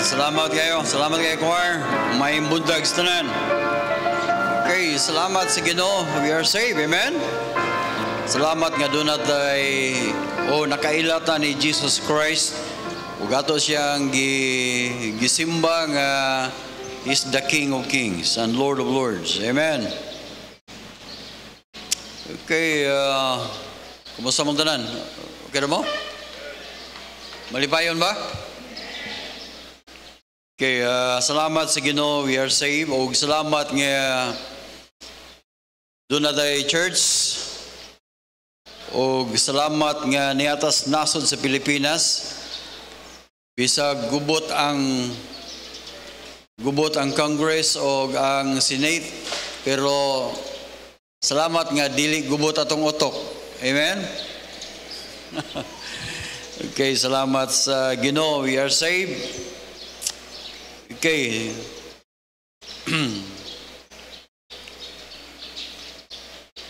Salamat kayo choir. May bundag tanan. Okay, salamat sa Ginoo. We are saved, amen. Salamat nga doon natay nakailata ni Jesus Christ. Ug ato siyang gisimba nga is the King of Kings and Lord of Lords. Amen. Okay, kumusta mong tanan? Okay na mo? Malipayon ba? Okay, salamat sa Ginoo, we are saved. O salamat nga doon na tayo church. O salamat nga niatas nasod sa Pilipinas. Bisag gubot ang Congress o ang Senate. Pero salamat nga dili gubot atong utok. Amen? Okay, salamat sa Ginoo, we are saved. Okay.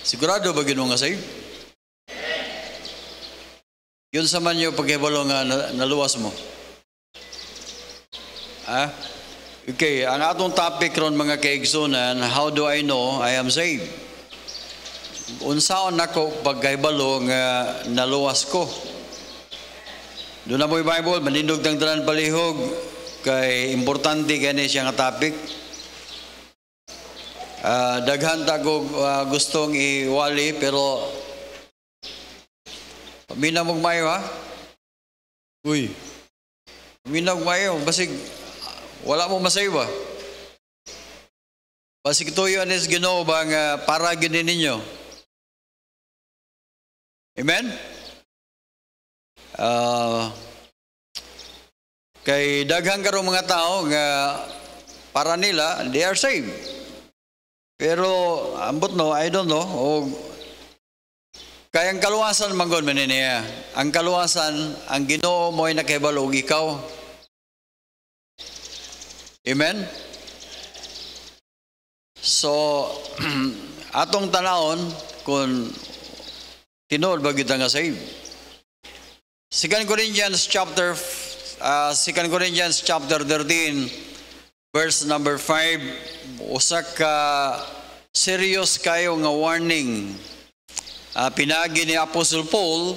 Sigurado ba Ginoo nga save? Yun sa man yung paghibalo nga naluwas mo. Okay, ang atong topic ron mga kaigsunan, how do I know I am saved? Unsaon nako paghibalo nga naluwas ko? Doon na mo yung Bible, manindog tang tanan palihog, kay importante gani siya nga topic. Daghan ta ko gustong iwali, pero paminaw mo mayo ha? Uy, paminaw mo mayo, basig wala mo masave ba? Basig tuyo anis Ginoo ba nga para gini ninyo? Amen? Kay daghang karong mga tao nga para nila they are saved, pero ambot no, I don't know. Kay ang kaluwasan manggon man niya, ang kaluwasan ang Ginoo mo ay nakahibalo og ikaw. Amen. So atong tanawon kung tinuod ba kita nga saved. 2 Corinthians chapter 13 verse number 5, usa ka serious kayo nga warning pinagi ni Apostle Paul,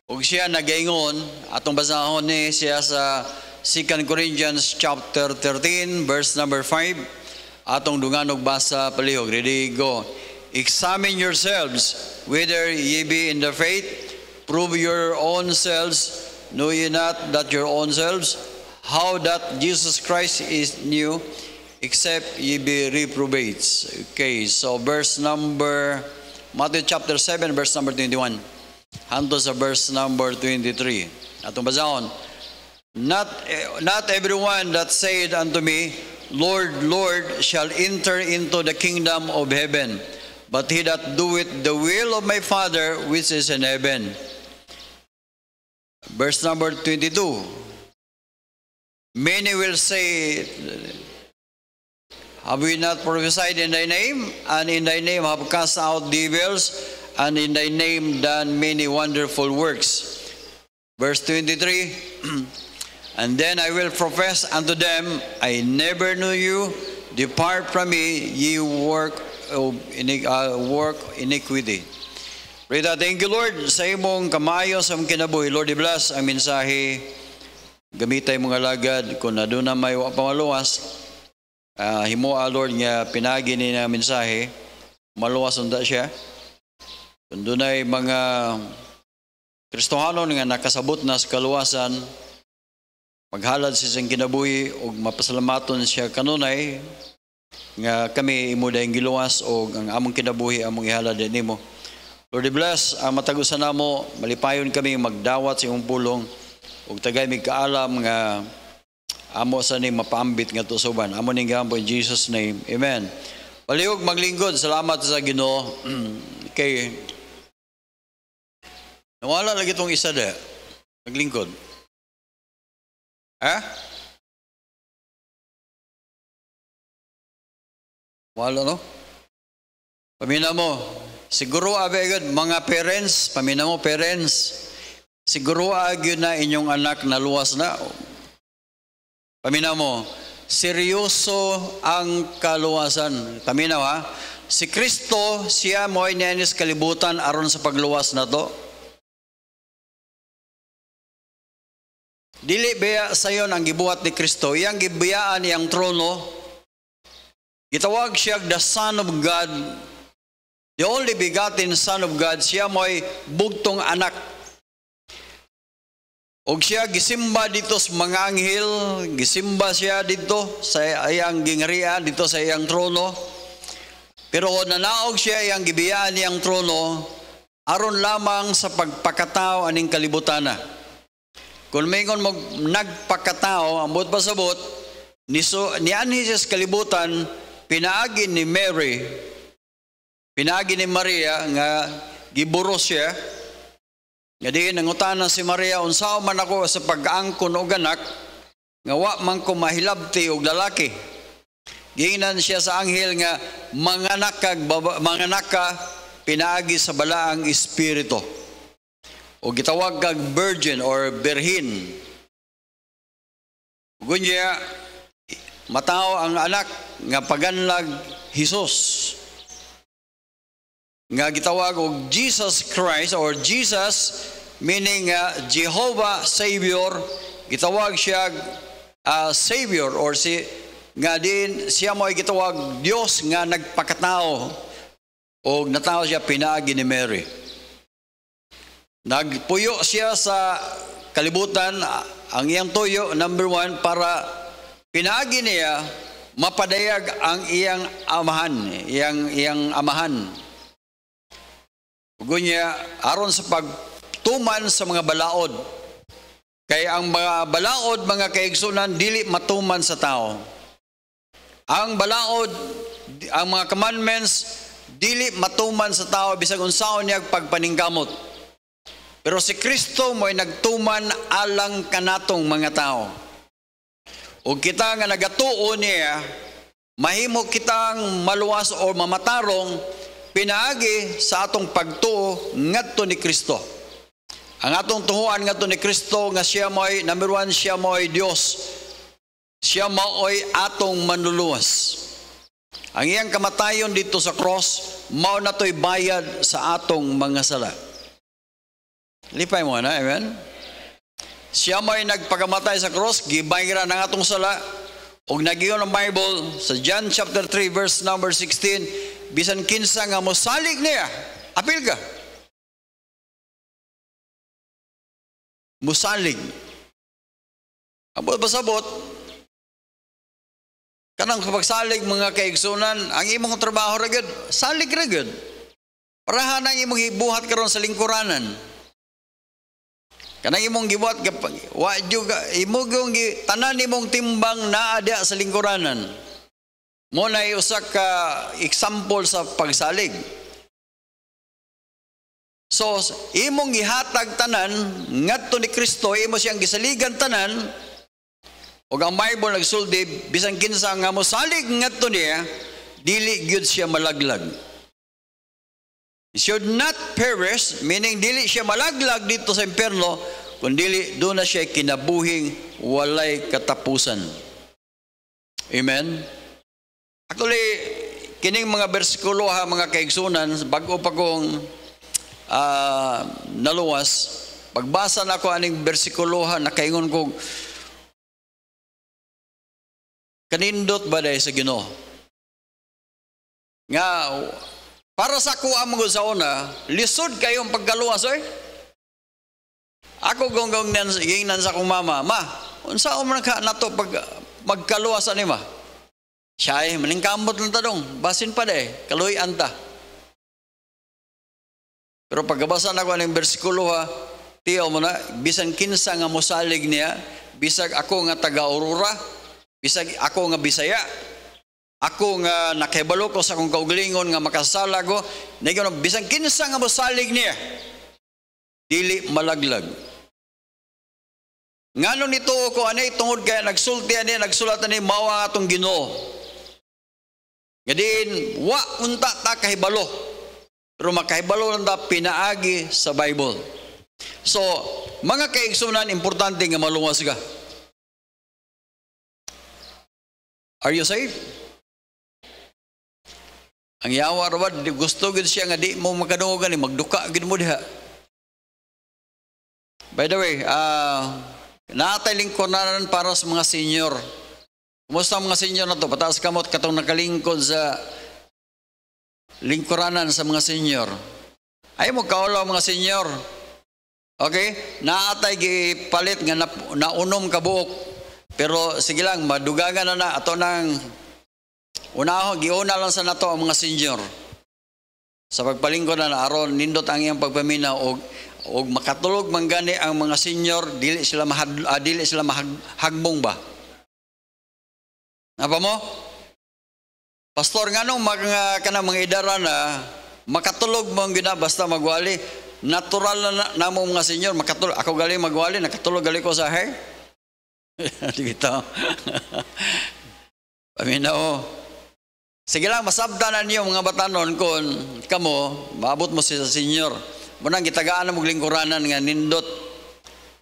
ug siya nagaingon atong basahon ni siya sa 2 Corinthians chapter 13 verse number 5. Atong dunganog basa palihog. Ready, go. Examine yourselves whether ye be in the faith. Prove your own selves. Know ye not that your own selves, how that Jesus Christ is new, except ye be reprobates. Okay, so verse number, Matthew chapter 7, verse number 21. Hanto sa verse number 23. Atong basahon. Not everyone that said unto me, Lord, Lord, shall enter into the kingdom of heaven, but he that doeth the will of my Father which is in heaven. Verse number 22. Many will say, have we not prophesied in thy name? And in thy name have cast out devils, and in thy name done many wonderful works. Verse 23. And then I will profess unto them, I never knew you. Depart from me, ye work iniquity. Rita, thank you Lord sa imong kamayo sa imong kinabuhi. Lord, i-bless ang mensahe. Gamitay mong alagad kung na doon na may pamaluwas. Himoa Lord nga pinagi ni na mensahe. Maluwas unda siya. Kung doon ay mga Kristohanon nga nakasabot na sa kaluwasan, maghalad sa siyang kinabuhi o mapasalamaton siya kanunay nga kami imo dayong giluwas o ang among kinabuhi among ihalad nimo. Lord, bless ang matagusan namo, malipayon kami magdawat sa imong pulong ug tagay mig kaalam nga amo sa ni mapaambit nga tusuban. Amo ning gampo in Jesus name. Amen. Palihog maglingkod, salamat sa Ginoo. Kay nawala lagi tong isa da. Maglingkod. Wala no? Pamina mo. Siguro agad mga parents, pamina mo parents, siguro agad na inyong anak na luwas na. Paminaw mo, seryoso ang kaluwasan. Paminaw ha, si Kristo, siya mo'y niyanis kalibutan aron sa pagluwas na to. Dili baya sayon ang gibuhat ni Kristo, iyang gibiyaan iyang trono. Gitawag siya the Son of God, the only begotten Son of God. Siya mo'y bugtong anak. Og siya gisimba dito sa mga anghel, gisimba siya dito sa iyang gingharian, dito sa iyang trono. Pero nanaog siya iyang gibiyaan iyang trono aron lamang sa pagpakatao aning kalibutan na. Kung mayingon mo nagpakatao, ambot pasabot, nianhi siya sa kalibutan, pinaagi ni Mary, pinaagi ni Maria, nga giburos siya, nga di nangutana si Maria, unsao man ako sa pag-angkon o ganak, nga wa man ko mahilabti og lalaki. Giingnan siya sa anghel nga, manganak ka, pinaagi sa balaang espiritu. O gitawag kag virgin or berhin. Gunya matao ang anak nga paganlag Hesus. Nga gitawag og Jesus Christ or Jesus meaning Jehovah Savior. Gitawag siya Savior or nga din siya mo ay gitawag Dios nga nagpakatao. O natao siya pinaagi ni Mary. Nagpuyo siya sa kalibutan, ang iyang tuyo, number 1, para pinaagi niya, mapadayag ang iyang amahan, iyang amahan. Gunya, aron sa pagtuman sa mga balaod. Kaya ang mga balaod, mga kaigsunan, dili matuman sa tao. Ang balaod, ang mga commandments, dili matuman sa tao, bisag unsaon niya pagpaningkamot. Pero si Kristo mo'y nagtuman alang kanatong mga tao. O kita nga nagatuo niya, mahimo kitang maluwas o mamatarong pinaagi sa atong pagtuo ngadto ni Kristo. Ang atong tuhuan ngadto ni Kristo nga siya mo'y, number 1, siya mo'y Dios. Siya mo'y atong manluluwas. Ang iyang kamatayon dito sa cross, mao na to'y bayad sa atong mga sala. Lipay mo na, amen? Siya may nagpagamatay sa cross, gibayra ng atong sala, o nagiyon ang Bible, sa John chapter 3, verse number 16, bisan kinsa nga mosalig niya, apil ka. Musalig. Abot pasabot, kanang kapagsalig mga kaigsunan, ang imong trabaho ragad, salig ragad. Parahan ang imong ibuhat karon sa lingkuranan. Kanang imong gibuhat wa juga imong tanan imong timbang naa dia sa lingkuranan. Mo na usa ka example sa pagsalig. So imong gihatag tanan ngadto ni Kristo, imo siyang gisaligan tanan. Ug ang Bible nagsulti bisan kinsa nga mosalig ngadto niya, dili gyud siya malaglag. He should not perish, meaning dili siya malaglag dito sa impyerno, kundi doon na siya kinabuhing walay katapusan. Amen? Actually, kining mga bersikulo ha, mga kaigsunan, bago pa kong naluwas, pagbasa na ko aning bersikulo ha, nakaingon kong kanindot ba dahil sa Ginoo? Nga, para sa kuha mo sa una, lisod kayong pagkaluwas, eh? Ako gonggong nan sa kong mama, ma, unsa man ka nato pag magkaluwas ani ma? Siya ay maningkamot lang tanong, basin pa de, kaluy anta. Pero pagkabasa na ko ng bersikulo ha, tiyaw mo na, bisan kinsa nga mosalig niya, bisag ako nga taga-Aurora, bisag ako nga Bisaya, ako nga nakahibalo ko sa akong kaugalingon nga makasala ko, bisan kinsa nga mosalig niya, dili malaglag. Ngano nito ko ani tungod kaya nagsulti ani nagsulat ani mao ang atong Ginoo. Gadin wa unta ta kahibalo. Pero makahibalo lang ta pinaagi sa Bible. So, mga kaigsunan importante nga maluwas ka. Are you saved? Ang yawa rawad, gusto gid siya nga di mo makadungo ni magduka gid mo diha. By the way, naatay lingkoranan para sa mga senior. Kumusta ang mga senior na to? Pataas kamot katong nakalingkod sa lingkuranan sa mga senior. Ay mo kaulaw mga senior. Okay? Naatay gipalit nga naunom ka buok. Pero sige lang, madugagan na ato nang unahon, giuna lang sa nato ang mga senior. Sa pagpalingkod na aron nindot ang iyang pagpaminaw og makatulog man gani ang mga senior, dili sila mahagbong ba? Napa mo? Pastor, nganong kanang mga idara na makatulog mo gina basta magwali, natural na mo mga senior makatulog. Ako gali magwali, nakatulog gali ko sa hair. Dito. Paminaw. Sige lang, masabdanan niyo mga batanon kung kamo, maabot mo sa senior. Munang gitagaan mo lingkuranan nga nindot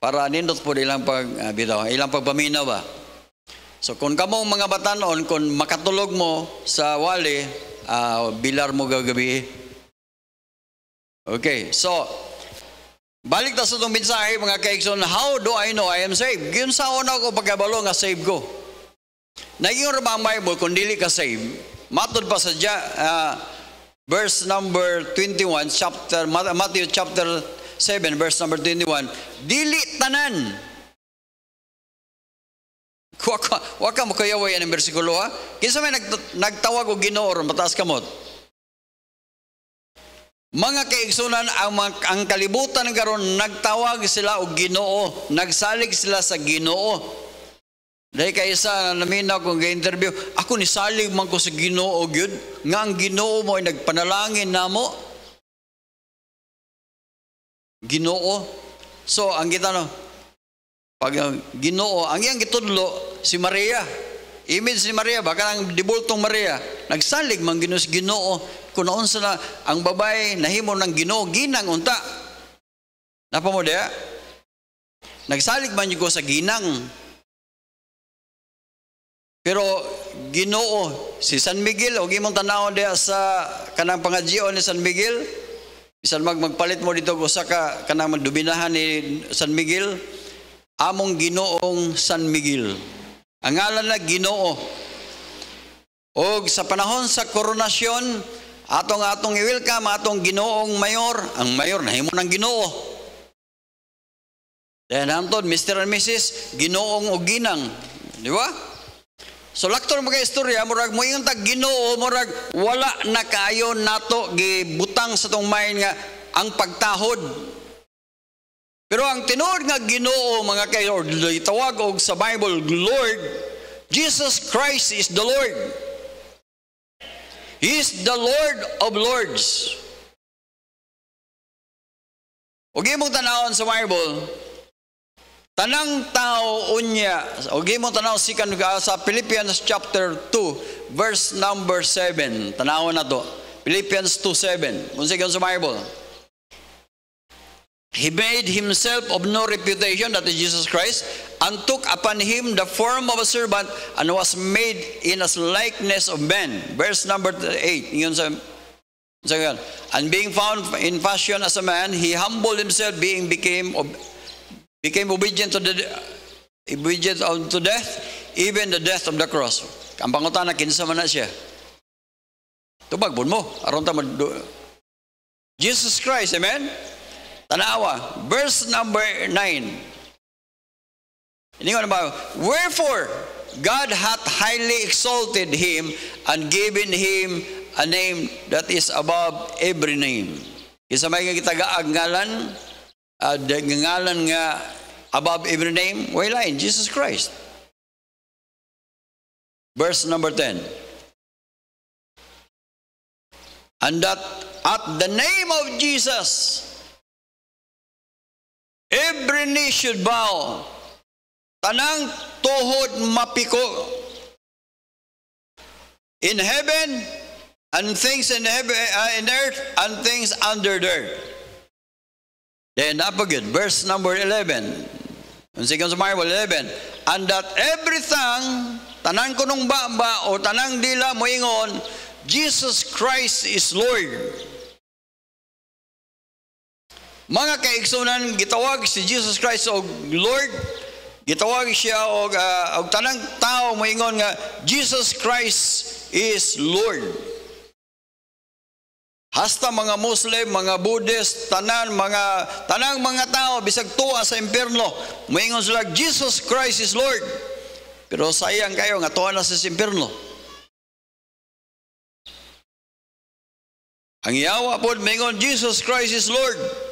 para nindot po ilang pagpaminaw ba. So kung kamo mga batanon, kung makatulog mo sa wali, bilar mo gagabi. Okay, so balik ta sa itong mensahe mga kaigsoon, how do I know I am saved? Yun sa una ko pagkabalo nga save ko. Naging rumang Bible kung dili ka save. Matod pa sa verse number 21, Matthew chapter 7, verse number 21, dili tanan. Waka mo kayaway ang bersikulo ha? Kinsa may nagtawag o Ginoo ron mataas kamot? Mga kaigsunan, ang kalibutan karon nagtawag sila og Ginoo, nagsalig sila sa Ginoo. Dahil kaysa naminaw kong ga-interview, ako nisalig man ko sa Ginoo gyud, nga ang Ginoo mo ay nagpanalangin namo. Ginoo. So ang kita pag Ginoo, ang iyang gitudlo si Maria. Image si Maria, baka ang dibultong Maria, nagsalig man Ginoo sa Ginoo. Kung naunsa na ang babae nahimo ng Ginoo, ginang unta. Napa mo diha? Nagsalig man ko sa ginang. Pero Ginoo, si San Miguel, og imong tanaw diha sa kanang pangadjion ni San Miguel, bisan magpalit mo dito usa ka kanang duminahan ni San Miguel, among Ginoong San Miguel. Ang ngalan na Ginoo. Og sa panahon sa koronasyon, atong i-welcome atong Ginoong Mayor. Ang Mayor nahimo ng Ginoo. Then antod Mr. and Mrs. Ginoong o ginang, di ba? So laktor mga istorya, murag mo yung tag Ginoo, murag wala na kaayo nato gibutang sa tong mind nga ang pagtahod. Pero ang tinuod nga Ginoo mga kayo, itawag og sa Bible Lord, Jesus Christ is the Lord. He is the Lord of Lords. Og imong tanawon sa Bible, tanang tao unya, og imong tanaw sa Philippians chapter 2, verse number 7. Tanawon na to. Philippians 2:7. Unsa gyud sa Bible? He made himself of no reputation, that is Jesus Christ, and took upon him the form of a servant, and was made in a likeness of men. Verse number 8. And being found in fashion as a man, he humbled himself, became obedient unto death, even the death of the cross. Ang pangutana, kinsa man na siya? Tubagbon mo. Aron ta Jesus Christ, amen? Tanawa, verse number 9. Iningon ba? Wherefore, God hath highly exalted him and given him a name that is above every name. Isa may gitagaag ngalan, ngalan nga above every name, wala in Jesus Christ. Verse number 10. And that at the name of Jesus, every knee should bow, tanang tuhod mapiko, in heaven and things in earth and things under the earth. Then napagid, verse number 11. Ang sigang sa Bible 11. And that every tongue, tanang kunong ba o tanang dila moingon, Jesus Christ is Lord. Mga kaigsunan, gitawag si Jesus Christ og Lord. Gitawag siya og tanang tao moingon nga Jesus Christ is Lord. Hasta mga Muslim, mga Buddhist, tanang mga tao bisag tuwa sa impierno, moingon sila Jesus Christ is Lord. Pero sayang kayo nga tuwa na sa impierno. Ang yawa po moingon Jesus Christ is Lord.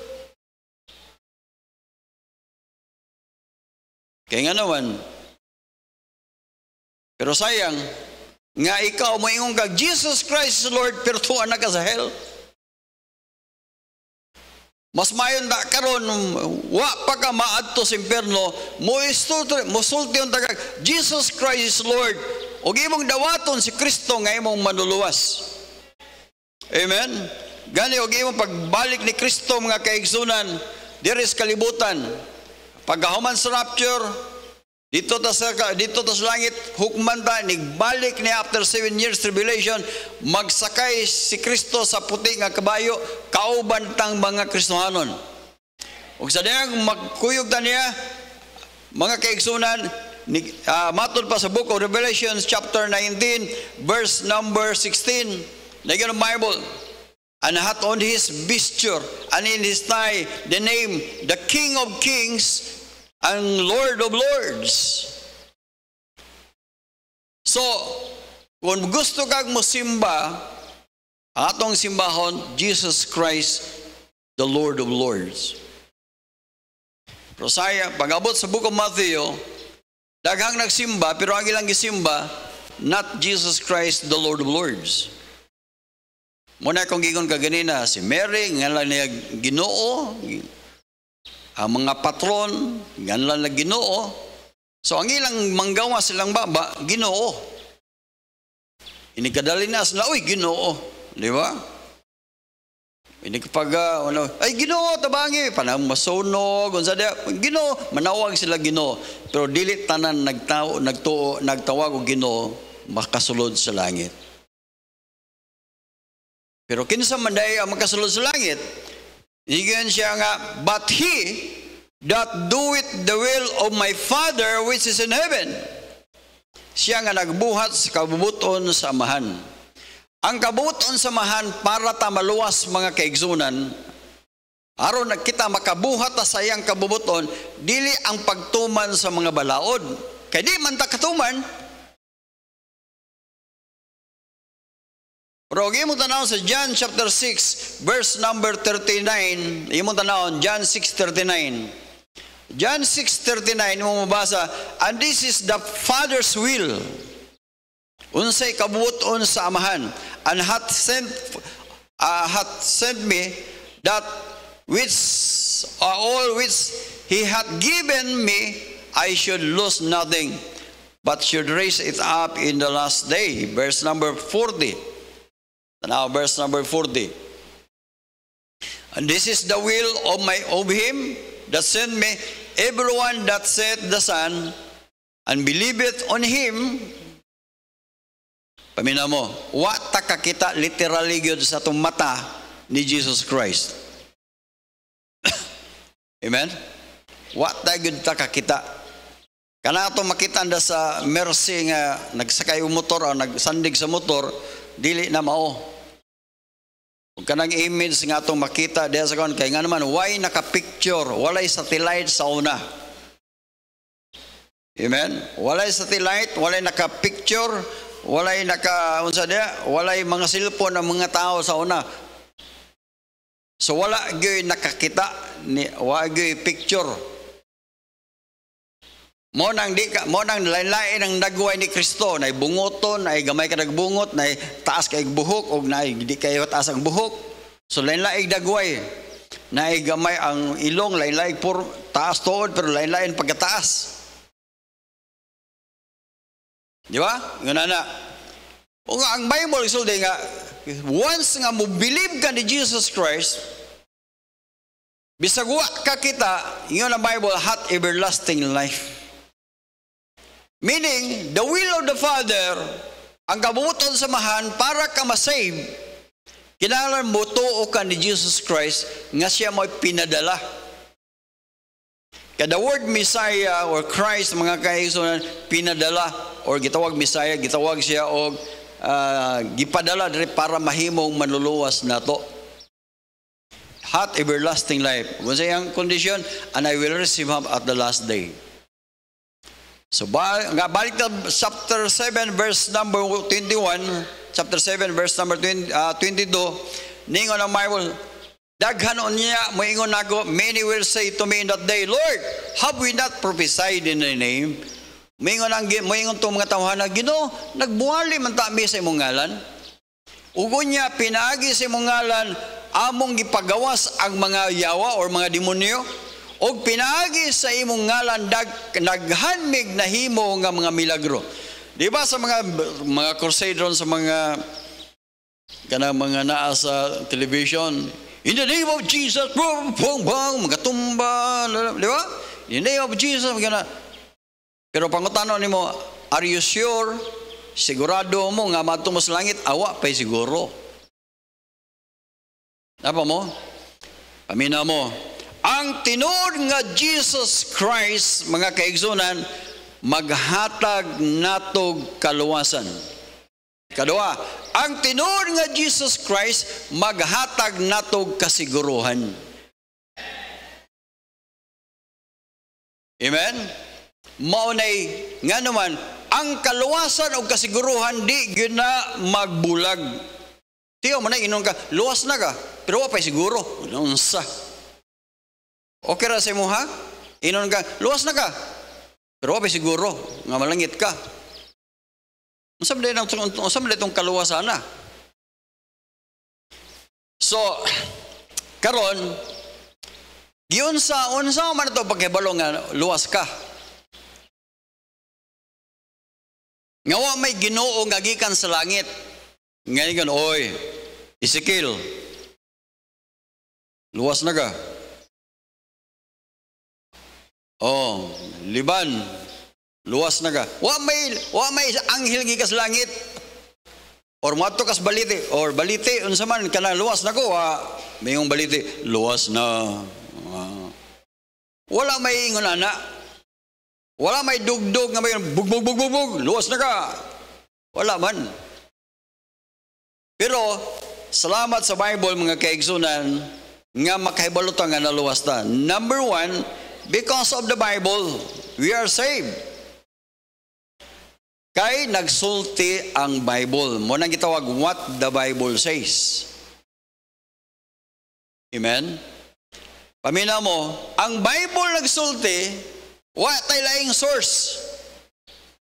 Kaya nga naman, pero sayang nga ikaw moingon ka Jesus Christ is Lord, pero tuwa na ka sa hell. Mas mayon da karon wa pa ka maadto sa impierno, mosulti ang tagag Jesus Christ is Lord, ug imong dawaton si Kristo nga imong manluluwas. Amen. Gani og imong pagbalik ni Kristo mga kaigsunan, diri sa kalibutan. Pagkahuman sa rapture, dito ta sa langit, hukman ta, nigbalik ni after 7 years tribulation, magsakay si Kristo sa puti nga kabayo, kauban tang mga Kristohanon. Ug sa diyang magkuyog ta niya, mga kaigsunan, matod pa sa book of Revelation chapter 19, verse number 16, nagyan ang Bible, and hath on his vesture and in his thigh the name, the King of Kings and Lord of Lords. So, kung gusto kang mosimba, ang atong simbahon, Jesus Christ, the Lord of Lords. Pero sayang, pag-abot sa book of Matthew, daghang nagsimba, pero ang ilang gisimba, not Jesus Christ, the Lord of Lords. Muna kong gigon ka ganina, si Mary, ngalan niya Ginoo, ang mga patron, ngalan na Ginoo. So ang ilang manggawa silang baba, Ginoo. Inikadali na sila, uy, Ginoo. Di ba? Inikapag, ay Ginoo, tabangi, panang masunog, Ginoo, manawag sila Ginoo. Pero dili tanan nagtawag o Ginoo, makasulod sa langit. Pero kinsa man day ang makasulod sa langit, iyon siya nga, but he that doeth the will of my Father which is in heaven. Siya nga nagbuhat sa kabubuton sa amahan. Ang kabubuton sa amahan para ta maluwas mga kaigsunan, aron na kita makabuhat sa iyang kabubuton, dili ang pagtuman sa mga balaod. Kaya di man ta katuman. Pero imong tanawon sa John chapter 6, verse number 39, imong tanawon, John 6:39. John 6:39, imong mabasa, and this is the Father's will. Unsay kabubuton sa amahan, and hath sent me, that which all which he hath given me, I should lose nothing, but should raise it up in the last day. Verse number 40. Now, verse number 40. And this is the will of him that sent me, everyone that saith the Son, and believeth on him. Pamina mo, wa ta kakita literally gyud sa atong mata ni Jesus Christ. Amen? Wa ta gyud ta kakita. Kana ato makita nda sa mercy nga nagsakay og motor o nagsandig sa motor, dili na mao. Kung kanang image nga itong makita diya sa kawan, kaya nga naman, why naka-picture? Walay satellite sa una. Amen? Walay satellite, walay naka-picture, walay unsa diya, walay mga cellphone ng mga tao sa una. So wala gyoy nakakita, wala gyoy picture. Mo nang lain-lain ang dagway ni Kristo, na bungoton, na gamay ka nagbungot, na taas kay buhok, o na di kayo taas ang buhok. So lain-lain dagway, na gamay ang ilong, lain-lain taas tuod, pero lain-lain pagkataas. Di ba? Yun na. O nga, ang Bible isulti nga, once nga mo believe ka ni Jesus Christ, bisag wa ka kita, yun ang Bible, hath everlasting life. Meaning, the will of the Father, ang kabubuton samahan para ka masave, kinahanglan mo tuo ka ni Jesus Christ nga siya mo'y pinadala. Kada word Messiah or Christ, mga kaigsunan, pinadala or gitawag Messiah, gitawag siya og gipadala diri para mahimong manluluwas nato. Hot everlasting life. Kung sa iyang condition, and I will receive him at the last day. So balik na chapter 7 verse number 21, chapter 7 verse number 22, ningon ang Bible, daghanon niya, moingon ako, many will say to me in that day, Lord, have we not prophesied in thy name? Moingon to mga tawhana, Ginoo, nagbuhali man ta mi sa imong ngalan. Ugon niya, pinaagi sa imong ngalan, among gipagawas ang mga yawa or mga demonyo, o pinaagi sa imong ngalan naghanmig na himo nga mga milagro. Di ba sa mga crusade ron sa mga mga naa sa television, in the name of Jesus, boom, boom, boom, mga tumba, di ba? In the name of Jesus, pero pangutano nimo, are you sure? Sigurado mo nga madto mo sa langit, awa pay siguro. Apa mo? Pamina mo. Ang tinuod nga Jesus Christ, mga kaigsunan, maghatag natog kaluwasan. Kadua, ang tinuod nga Jesus Christ, maghatag natog kasiguruhan. Amen? Maunay, nga naman, ang kaluwasan o kasiguruhan, di yun na magbulag. Tiyo mo na, inon ka, luwas na ka, pero wapay siguro. Unsa? Okay ra sa imo ha? Inon ka, luwas na ka. Pero wapay siguro, nga malangit ka. Unsa man itong kaluwasan na? So, karon, unsa man ito pagkibalo nga luwas ka? Nga wa may Ginoo nga gikan sa langit. Ngayon, oy, Ezekiel, luwas na ka. Oh, Liban, luwas na ka. Wa may anghel gikas langit. Or mato kas balite, or balite unsa man kana luwas na ko, mayong balite, luwas na. Wala may ingon ana. Wala may dugdog nga may bug, luwas na ka. Wala man. Pero salamat sa Bible, mga kaigsunan, nga makahibalutan nga naluwas na. Number one, because of the Bible, we are saved. Kay nagsulti ang Bible. Munang gitawag what the Bible says. Amen? Pamina mo, ang Bible nagsulti, what tay laing source?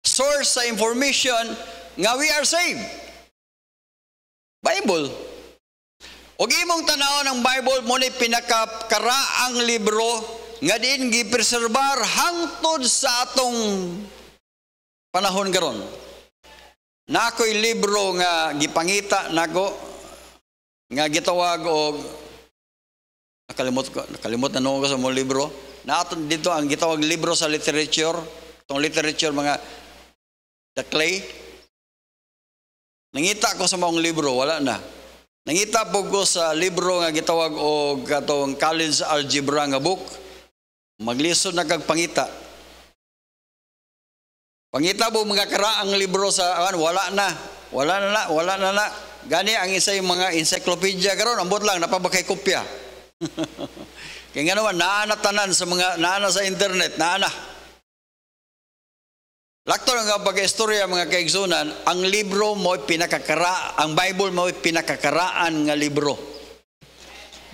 Source sa information nga we are saved. Bible. Og imong tanaw ng Bible mo ni pinakakaraang libro nga diin gipreserbar hangtod sa atong panahon karon. Nakoy libro nga gipangita nako nga gitawag og nakalimot na ko sa mong libro. Naaton dito ang gitawag libro sa literature. Itong literature mga the clay. Nangita ko sa mong libro, wala na. Nangita po ko sa libro nga gitawag og katong college algebra nga book. Maglisod na kag pangita. Pangita po mga karaang libro sa wala na. Gani ang isay mga encyclopedia karon ambot lang napabakay kopya. Kaya nga naman naana tanan sa mga naana sa internet, naana. Lakto nga pag-istorya mga kaigsunan, ang libro mo ang Bible mo pinakakaraan nga libro.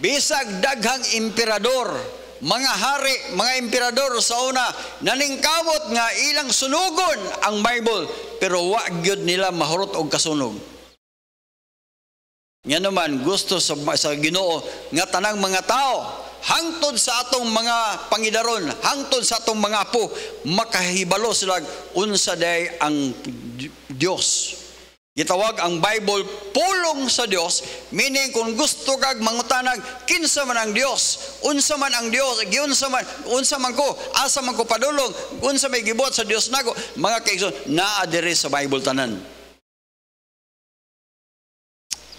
Bisag daghang emperador, mga hari, mga emperador sa una, naningkamot nga ilang sunugon ang Bible, pero wa gyud nila mahurot og kasunog. Nga naman gusto sa Ginoo nga tanang mga tao hangtod sa atong mga pangidaron, hangtod sa atong mga apo, makahibalo sila unsa day ang Dios. Gitawag ang Bible pulong sa Dios, meaning kung gusto kag mangutanag kinsa man ang Dios, unsa man ang Dios, unsa man ko, asa man ko padulong, unsa may gibuhat sa Dios nako, mga kaigsoon, naa diri sa Bible tanan.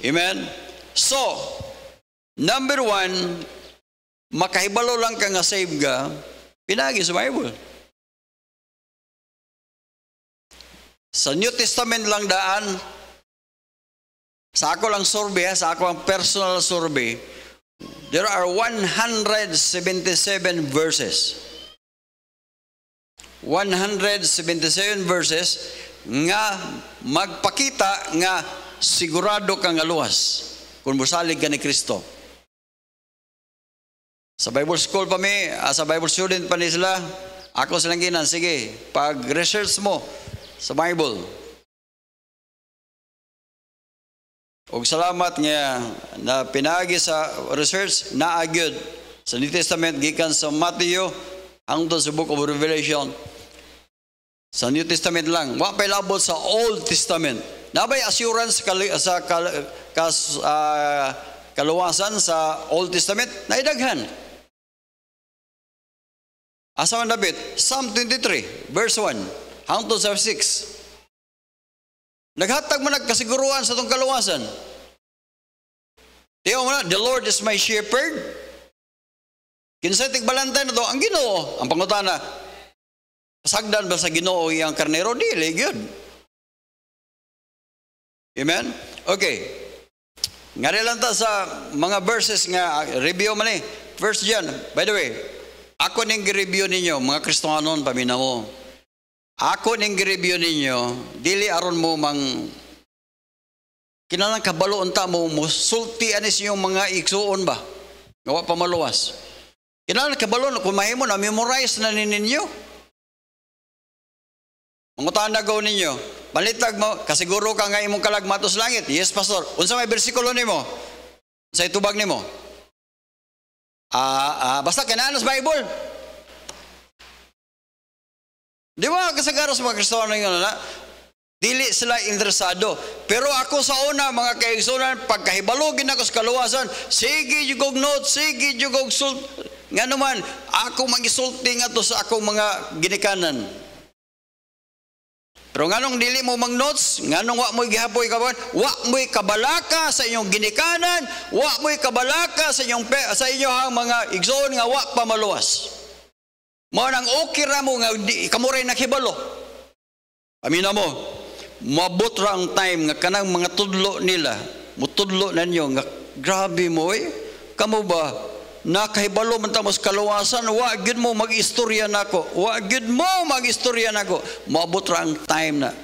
Amen. So, number 1, makahibalo lang ka nga save ka, pinagi sa Bible. Sa New Testament lang daan, sa ako lang survey, sa ako ang personal survey, there are 177 verses. 177 verses nga magpakita nga sigurado ka nga luwas kung musalig ka ni Kristo. Sa Bible school pa sa Bible student pa ni sila, ako silang ginan, sige, pag-research mo sa Bible. Og salamat nga na pinagi sa research na agyod sa New Testament gikan sa Matthew hangtod sa Book of Revelation. Sa New Testament lang, wa pay labot sa Old Testament. Nabay assurance sa kaluwasan sa Old Testament naidaghan. Asa man David? Psalm 23 verse 1 hangtod sa 6. Naghatag man nagkasiguruhan sa itong kaluwasan. Tiyo mo na, the Lord is my shepherd. Kinsay tigbalantay na to, ang Ginoo. Ang pangutana, pasagdan ba sa Ginoo iyang karnero? Dili, good. Amen? Okay. Nga lang ta sa mga verses nga, review man eh. First John, by the way, ako ning review ninyo, mga Kristohanon, paminaw mo. Ako ning review ninyo, dili aron mo kinalang kabalo unta mo sulti anis yung mga igsuon ba? Gawa pa maluwas. Kinalang kabalo kung mahimo na memorize na ninyo. Mangutan na go ninyo. Balitag mo, kasiguro ka nga imong kalagmatos langit. Yes, pastor. Unsa may bersikulo nimo? Sa itubag nimo? Basta kinanos Bible. Di ba kasagaros mga Kristiyano yung na? Dili sila interesado. Pero ako sa una, mga kaigsunan, pagkahibalugin ako sa kaluwasan, sige jugog notes, sige jugog sult. Nga naman, ako mag-isulti nga to sa akong mga ginikanan. Pero nganong dili mo mag-notes, nganong wa mo'y gihapoy kaban, wa mo'y kabalaka sa inyong ginikanan, wa mo'y kabalaka sa inyong mga igsoon nga wa pa maluwas. Mao nang okay ra mo nga kamuray naghibalo. Amina mo, mabot ra ang time nga kanang mga tudlo nila, mutudlo nanyo nga grabe mo kamo ba nakahibalo man ta mo sa kaluwasan, wa gyud mo mag-istorya nako. Wa gyud mo mag-istorya nako. Mabot ra ang time na.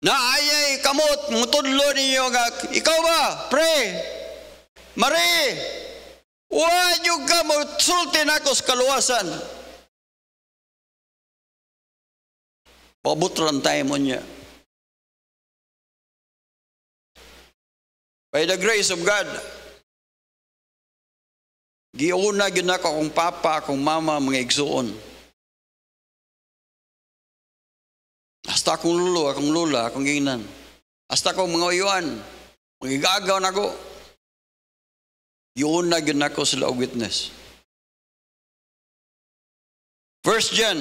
Naayay kamot mutudlo ninyo nga ikaw ba, pre? Mare, wa yung ka mo sulti na ako sa kaluwasan. Pabutran tayo mo niya. By the grace of God, giuna yun ako akong papa, akong mama, mga igsuon. Hasta akong lulo, akong lula, akong ginan. Hasta akong mga uyuan, magigagaw na ako. Yun na yun ako sila witness. 1 John,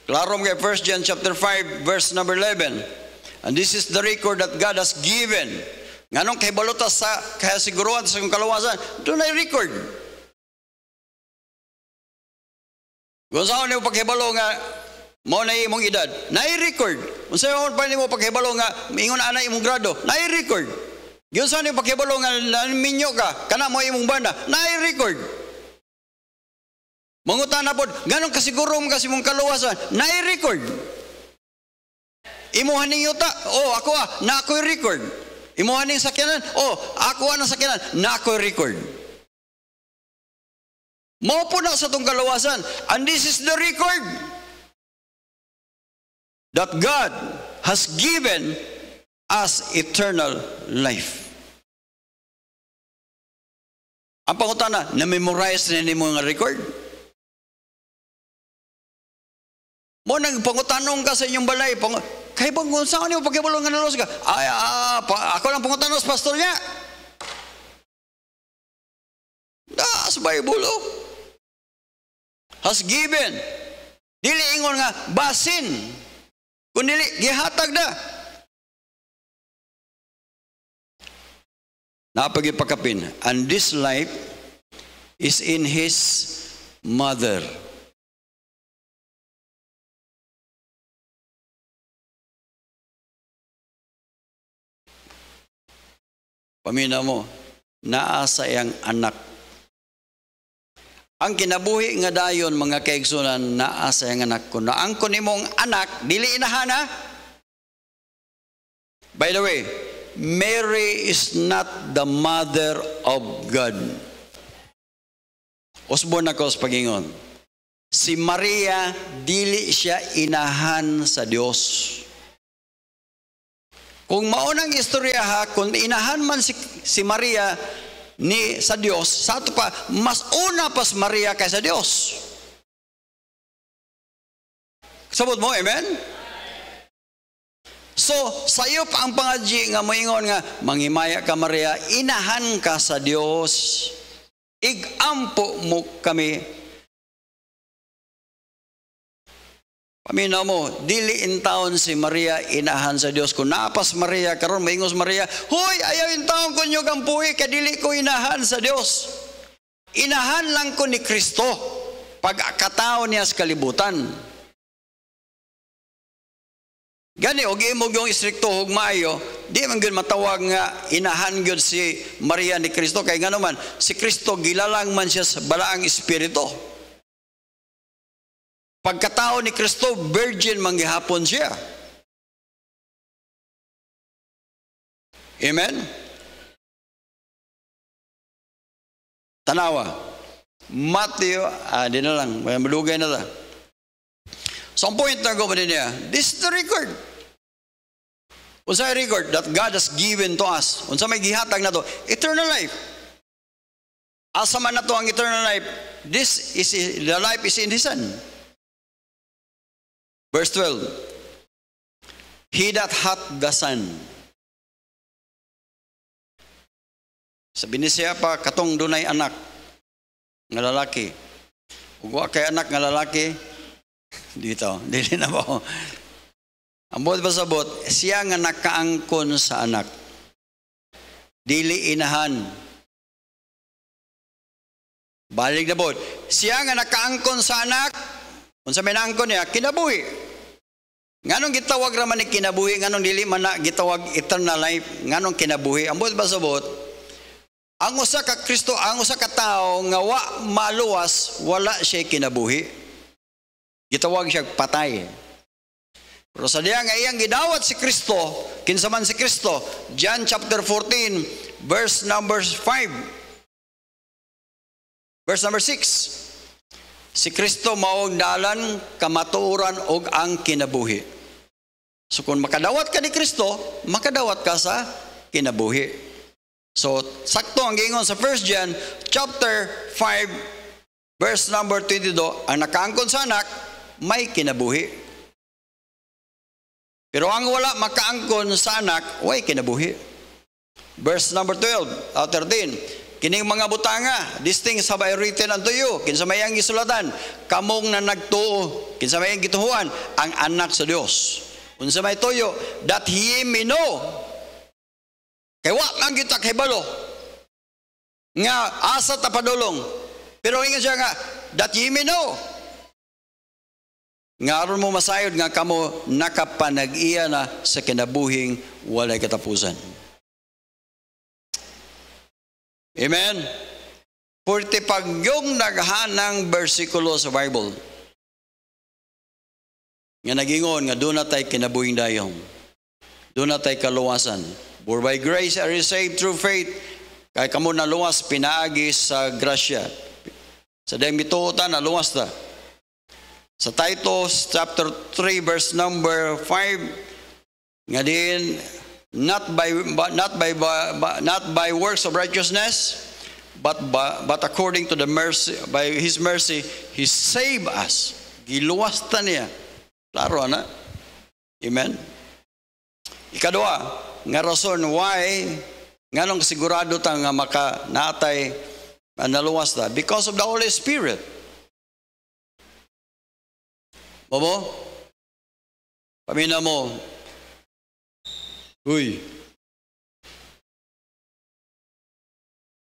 klaro mga 1 John chapter 5 verse number 11. And this is the record that God has given. Nganong kahibalota sa kahasiguruan sa kaluwasan, doon ay record. Kung saan niyo paghibalo nga, mo na imong edad, na-record. Kung saan pa niyo paghibalo nga, ingon ana imong grado, na-record. Yun saan yung pakibalo nga minyo ka, kana mo imong banda, na-record. Mangutan na po, ganong kasiguro mo kasi mong kaluwasan, na-record. Imuhan ning yuta, ako na ako'y record. Imuhan ning sakyanan, ako ang sakyanan, na ako'y record. Mao po na sa itong kaluwasan, and this is the record that God has given us eternal life. Ang pangutana, na-memorize na mo nga record? Mo nagpangutanong ka sa inyong balay, kay bang kung saan niyo pagkibulong nga nalos ka? Ako lang pangutanos, pastor niya. Das Bible, has given. Dili ingon nga, basin. Kung dili, gihatag na. Napagipakapin, and this life is in his mother. Pamina mo, naa sa iyang anak. Ang kinabuhi nga dayon, mga kaigsunan, naa sa iyang anak. Kung naangkon imong anak, dili inahana. By the way, Mary is not the mother of God. Usbon ako sa pagingon. Si Maria, dili siya inahan sa Dios. Kung maunang istorya ha, kung inahan man si Maria sa Dios, sa ato pa, mas una pa si Maria kaysa Dios. Sabot mo, amen? So, sayo pa ang pangadji nga moingon nga, mangimaya ka Maria, inahan ka sa Dios. Igampo mo kami. Paminaw mo, dili in taon si Maria inahan sa Dios. Kung napas Maria, karon maingos Maria, hoy, ayaw in taon ko nyo gampuhi, kadili ko inahan sa Dios. Inahan lang ko ni Kristo, pagkatao niya sa kalibutan. Gani, og imog yung istrikto hug maayo, di man gyud matawag nga inahan gyud si Maria ni Kristo, kay ngano man, si Kristo gilalang man siya sa balaang espiritu. Pagkatao ni Kristo, virgin manggihapon siya. Amen? Tanawa. Matthew, di na lang, malugay na lang. So ang point na ko ba niya, this is the record. Unsa may record that God has given to us. Unsa may gihatag na to, eternal life. Asa man na to ang eternal life, the life is in His Son. Verse 12, he that hath the Son. Sabi ni siya pa, katong dunay anak nga lalaki. Ugwa kay anak nga lalaki, dito, dili na ba? Ang buot ba sabot, siya nga nakaangkon sa anak. Dili inahan. Balik na buot, siya nga nakaangkon sa anak, kung sa minangkon niya, kinabuhi. Nganong gitawag raman ni kinabuhi, nganong dili man na gitawag eternal life, nganong kinabuhi. Ang buot ba sabot, ang usa ka Kristo, ang usa ka tao nga wa maluwas, wala siya kinabuhi. Gitawag siya patay. Pero sa diya nga iyang gidawat si Kristo, kinsa man si Kristo, John chapter 14, verse number 5. Verse number 6. Si Kristo maong dalan, kamatuoran og ang kinabuhi. So kung makadawat ka ni Kristo, makadawat ka sa kinabuhi. So sakto ang gingon sa 1 John chapter 5 verse number 22, ang nakaangkon sa anak may kinabuhi. Pero ang wala makaangkon sa anak, way kinabuhi. Verse number 13, kining mga butanga, these things have I written unto you. Kinsa may ang gisulatan, kamong na nagtuo, kinsa may ang gituhuan, ang anak sa Dios. Unsa may tuyo, that ye may know. Kay wa man kita kahibalo. Nga asa ta padulong. Pero ingon siya nga, that ye may know. Nga aron mo masayod nga kamo nakapanag-iya na sa kinabuhing walay katapusan. Amen? Purti pag yung naghanang bersikulo sa Bible, nga nagingon nga doon na tayo kinabuhing dayong, doon na tayo kaluwasan. For by grace are you saved through faith, kaya kamo naluwas pinaagi sa grasya. Sa dayong bituotan, naluwas ta. Sa Titus chapter 3 verse number 5, nga din, not by works of righteousness, but according to the mercy, by His mercy, He saved us. Giluwas ta niya. Klaro na. Amen. Ikadua, nga rason why nganong sigurado ta nga maka natay naluwas ta because of the Holy Spirit. Bobo? Pamina mo. Uy.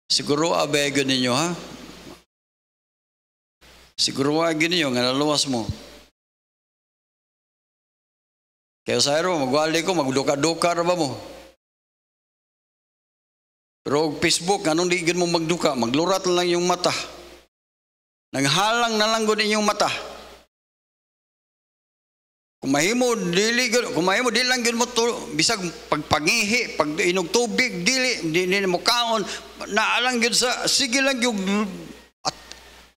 Siguro abego ninyo ha? Siguro agin ninyo nga naluwas mo. Kaya sa ero, magwali ko, magduka-duka na ba mo? Pero Facebook, anong diigin mo magduka? Maglurat lang yung mata. Nanghalang na lang gud inyong mata. Kumahimo dili lang gyud mo to bisag pagpangihi, pag inog tubig dili mo kaon naalang gyud sa sige lang gyud at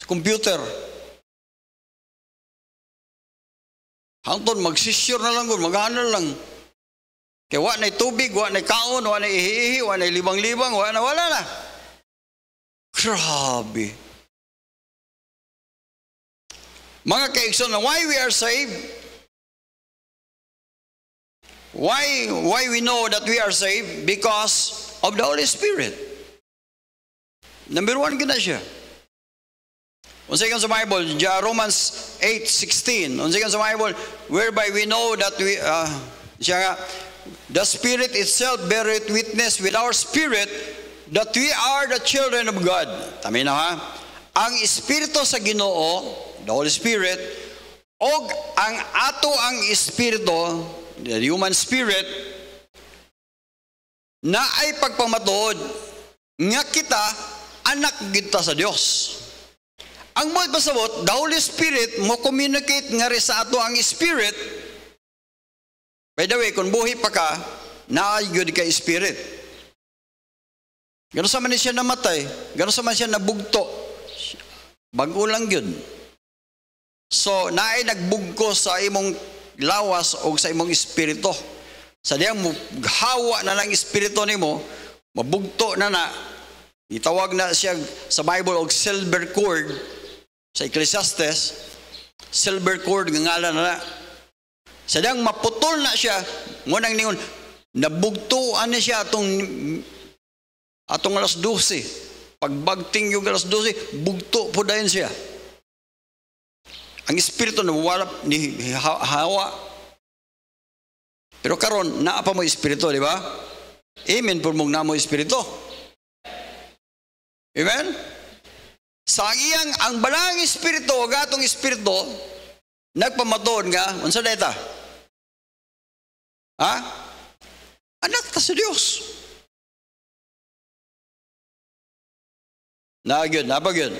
computer. Hangtod magsisure na lang gud, magana lang. Kaya wa na tubig, wa na kaon, wa na ihi, wa na libang-libang, wala na. Grabe. Mga kaigsoon, why we are saved? Why we know that we are saved? Because of the Holy Spirit. Number one, gina siya. Unsay kan sa Bible, Romans 8:16. Unsay kan sa Bible, whereby we know that we the Spirit itself beareth witness with our spirit that we are the children of God. Tama na ha? Ang Espiritu sa Ginoo, the Holy Spirit, og ang ato ang Espiritu, the human spirit, na ay pagpamatuod nga kita anak kita sa Dios. Ang mo pasabot, the Holy Spirit mo communicate nga rin sa ato ang spirit. By the way, kung buhi pa ka, naayod ka spirit. Gano'n sa man siya namatay, gano'n sa man siya nabugto, bago lang yun. So, naay nagbugko sa imong lawas o sa imong espiritu. Sa diyang hawa na lang espiritu nimo, mabugto na na. Itawag na siya sa Bible og silver cord. Sa Ecclesiastes, silver cord nga ngalan na. Sa diyang maputol na siya, ngunang ningon, nabugtuan na siya atong alas 12. Pagbagting yung alas 12, bugto po dahin siya. Ang espiritu na wala ni hawa. Pero karon naa pa mo espiritu, di ba? Amen po mong na mo espiritu. Amen? Sa iyang ang balang espiritu, gatong espiritu, nagpamatuod nga, unsa data? Ha? Anak ta sa Dios. Napagod.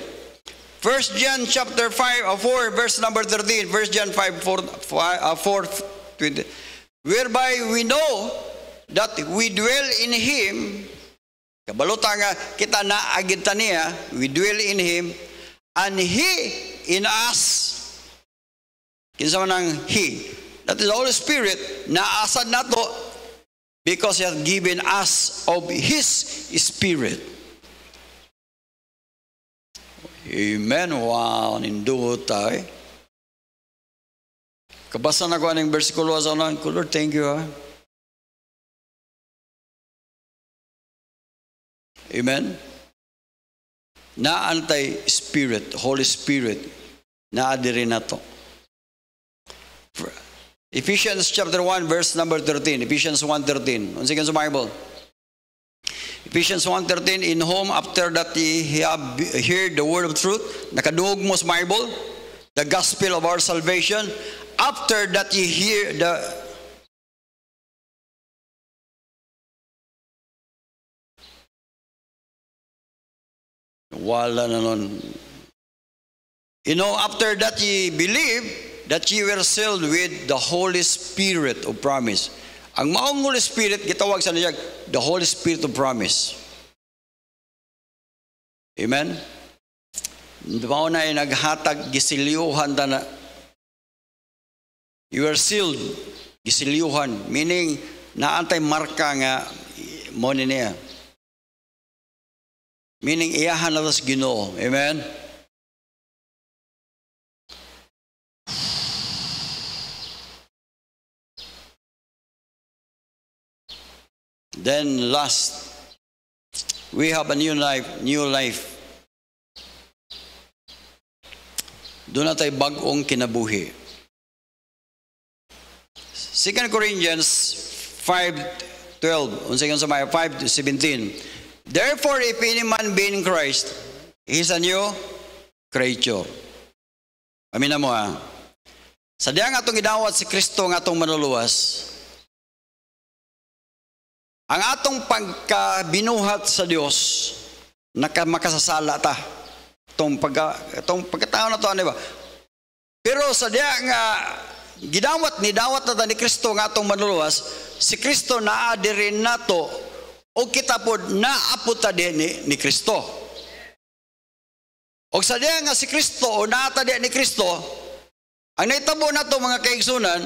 1 John chapter 4 verse number 13. 1 John 4:20. Whereby we know that we dwell in Him. Kabalota nga kita na agita niya, we dwell in Him, and He in us. Kinsa man ang He? That is the Holy Spirit na asad nato because He has given us of His Spirit. Amen. Wow, ninduot tayo. Kabasa na ko anong versikulo sa unang, Lord, thank you ha. Amen. Naantay Spirit, Holy Spirit, naadiri na to. Ephesians chapter 1 verse number 13. Ephesians 1:13. Once again sa Bible. Ephesians 1:13, in whom after that ye have heard the word of truth, nakadungog mo sa Bible, the gospel of our salvation, after that ye hear the wala na nun. You know, after that ye believe that ye were sealed with the Holy Spirit of promise. Ang maong Holy Spirit, gitawag sa niya, the Holy Spirit of promise. Amen? Mao na ay naghatag, gisiliuhan ta na. You are sealed, gisiliuhan. Meaning, naantay marka nga, mo niya. Meaning, iyahan na tas Ginoo. Amen? Then last, we have a new life. Doon na tayo bagong kinabuhi. 2 Corinthians 5:12, unsay sa Maya 5:17. Therefore, if any man be in Christ, he is a new creature. Amin na mo ha. Sa diya nga itong gidawat si Kristo nga itong manuluwas, ang atong pagkabinuhat sa Dios, makasasala ta. Itong pagkatao na ito, ano ba? Pero sa diya nga, dawat na ta ni Kristo nga itong manuluwas, si Kristo naadirin na to, o kita po naaputa din ni Kristo. O sa diya nga si Kristo, o naata din ni Kristo, ang naitabo na to mga kaigsunan,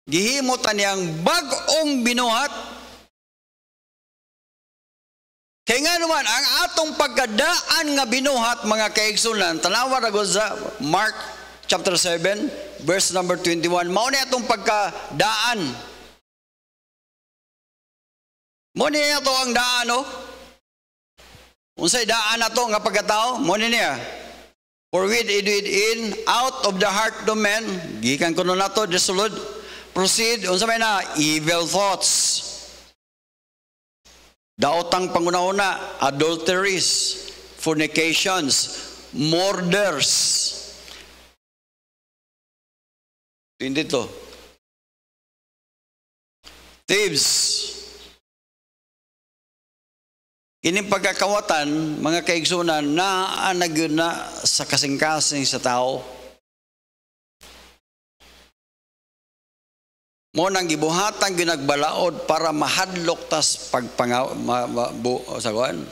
gihimutan niyang bagong binuhat. Kaya nga naman, ang atong pagkadaan nga binuhat, mga kaigsunan, tanawa na sa Mark chapter 7, verse number 21, mao na itong pagkadaan. Mao niya ito ang daan, no? Unsay daan na ito nga pagkatao, mao niya. For with it in, out of the heart of men, gikan ko na ito, desolate, proceed, unsay may na, evil thoughts. Daotang panguna-una, adulteries, fornications, murders. 22. Thieves. Kining pagkakawatan, mga kaigsunan, naanag yun na sa kasing-kasing sa tao. Mo nang gibuhatang ginagbalaod para mahadlok tas saguan.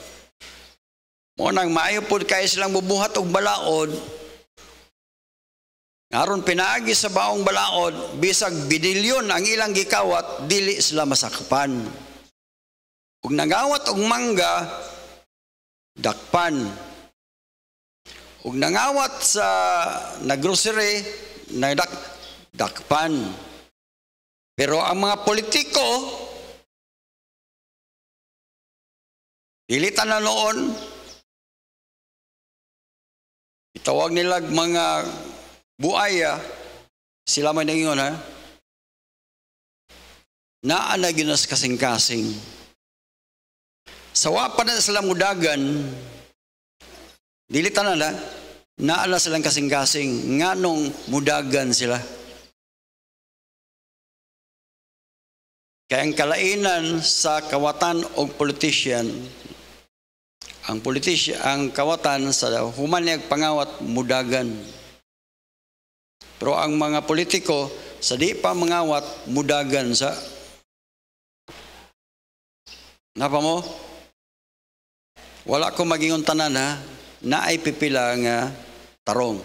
Mo nang maayo pud kay silang bubuhat og balaod. Aron pinaagi sa baong balaod, bisag bidilyon ang ilang gikawat, dili sila masakpan. Ug nangawat og mangga, dakpan. Ug nangawat sa grocery, dakpan. Pero ang mga politiko, dilitan na noon, itawag nila mga buaya, sila may nangingon ha, naanaginas kasing-kasing. Sawa pa na sila mudagan, dilitan na naala silang kasing-kasing, nga nung mudagan sila. Kaya ang kalainan sa kawatan o politician, ang kawatan sa human niyang pangawat mudagan. Pero ang mga politiko, sa di pa mangawat, mudagan sa. Napa mo? Wala ko maging tanan ha, na ay pipila nga tarong.